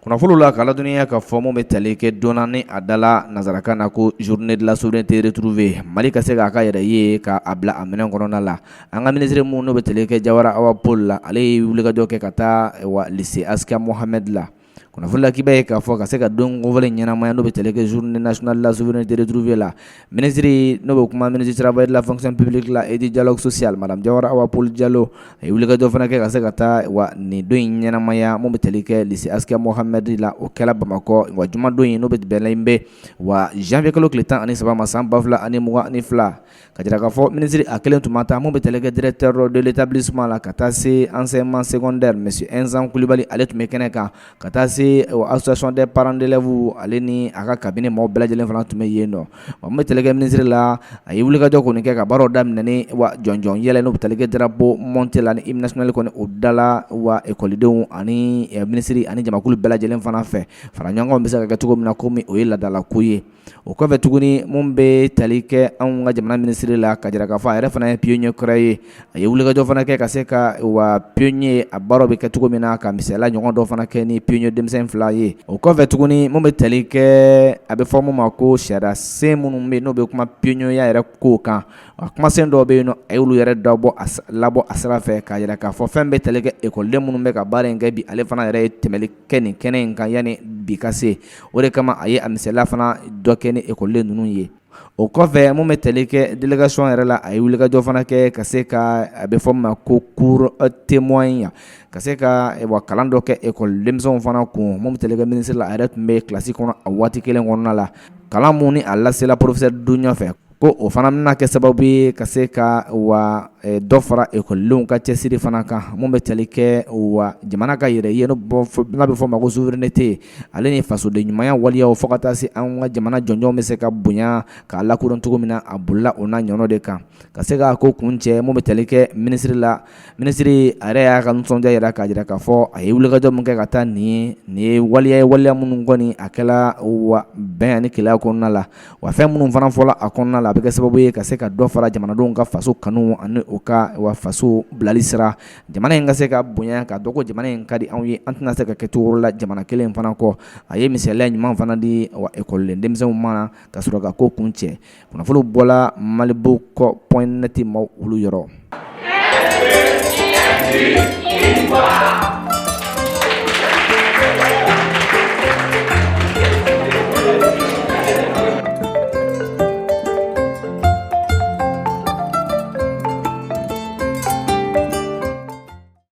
Kunnafoni la kala duniya ka fɔ min bɛ tali kɛ donna ni a dala nanzarakan na ko journée de la souveraineté retrouvée Mali ka se k'a ka yɛrɛ ye k'a bila a minɛn kɔnɔna la an ka ministre mun n'o bɛ tali kɛ Jawara Awa Paul la ale ye wulikajɔ kɛ ka taa lycée Askia Mohamed la kunnafoni la k'i b'a ye k'a fɔ ka se ka don kofɔlen ɲɛnamaya n'o bɛ tali kɛ journée nationale de la souveraineté retrouvée la ministre n'o bɛ kuma ministre du travail de la fonction publique la et du dialogue social madame Jawara Awa Paul Diallo a ye wulikajɔ fana kɛ ka se ka taa nin don in ɲɛnamaya mun bɛ tali kɛ lycée Askia Mohamed la o kɛla Bamakɔ wa jumadon in n'o bɛ bɛnlen bɛ wa janvier kalo tile 13 ma san 2022 ka jira k'a fɔ ministre a kelen tun ma taa mun bɛ tali kɛ directeur de l'établissement la ka taa se enseignement secondaire monsieur Enzan Kulibali ale tun bɛ kɛnɛ kan ka taa se association des parents d'élèves ale ni a ka cabinet maaw bɛɛ lajɛlen fana tun bɛ yen nɔ wa mun bɛ tali kɛ ministre la a ye wulikajɔ kɔni kɛ ka baaraw daminɛ ni jɔnjɔn yɛlɛ n'o bɛ tali kɛ drapeau monté la ni hymne national kɔni o dala wa ekɔlidenw ani ministre ani jamakulu bɛɛ lajɛlen fana fɛ fara ɲɔgɔn bɛ se ka kɛ cogo min na komi o ye ladala ko ye o kɔfɛ tuguni mun bɛ tali kɛ anw ka jamana ministre la ka jira k'a fɔ a yɛrɛ fana ye pionnier kɔrɔ ye a ye wulikajɔ fana kɛ ka se ka pionnier a baaraw bɛ kɛ cogo min na ka misaliya ɲɔgɔn dɔ fana kɛ ni pionnier denmisɛn fila ye o kɔfɛ tuguni mun bɛ tali kɛ a bɛ fɔ mun ma ko sariya sen minnu bɛ n'o bɛ kuma pionnier yɛrɛ ko kan a kumasen dɔw bɛ yen nɔ a y'olu yɛrɛ labɔ a sira fɛ k'a jira k'a fɔ fɛn bɛ tali kɛ ekɔliden minnu bɛ ka baara in kɛ bi ale fana yɛrɛ ye tɛmɛli kɛ nin kɛnɛ in kan yanni bi ka se o de kama a ye a misaliya fana dɔ kɛ ni ekɔliden ninnu ye o kɔfɛ mun bɛ tali kɛ délégation yɛrɛ la a ye wulikajɔ fana kɛ ka se ka a bɛ fɔ min ma ko cours témoin ka se ka kalan dɔ kɛ ekɔli denmisɛnw fana kun mun bɛ tali kɛ ministre la a yɛrɛ tun bɛ kilasi kɔnɔ a waati kelen kɔnɔna la kalan mun ni a lasela professeur Dunɲa fɛ ko o fana bɛna kɛ sababu ye ka se ka dɔ fara ekɔlidenw ka cɛsiri fana kan mun bɛ tali kɛ jamana ka yɛrɛ ye n'a bɛ fɔ ma ko souveraineté ale ni fasoden ɲumanya waliyaw fo ka taa se an ka jamana jɔnjɔnw bɛ se ka bonya k'a lakodɔn cogo min na a bolila o n'a ɲɔgɔnnaw de kan ka se ka ko kun cɛ mun bɛ tali kɛ ministre la ministre a yɛrɛ y'a ka nisɔndiya yɛrɛ k'a jira k'a fɔ a ye wulikajɔ min kɛ ka taa nin ye waliya ye waliya minnu kɔni a kɛla bɛn ani kelenya kɔnɔna la wa fɛn minnu fana fɔla a kɔnɔna la a bɛ kɛ sababu ye ka se ka dɔ fara jamanadenw ka faso kanu ani o ka faso bilali sira jamana in ka se ka bonya ka dɔgɔ jamana in ka di anw ye an tɛna se ka kɛ cogo la jamana kelen fana kɔ a ye misaliya ɲuman fana di ekɔliden denmisɛnw ma ka sɔrɔ ka ko kun cɛ kunnafoni bɔla malibu.net ma olu yɔrɔ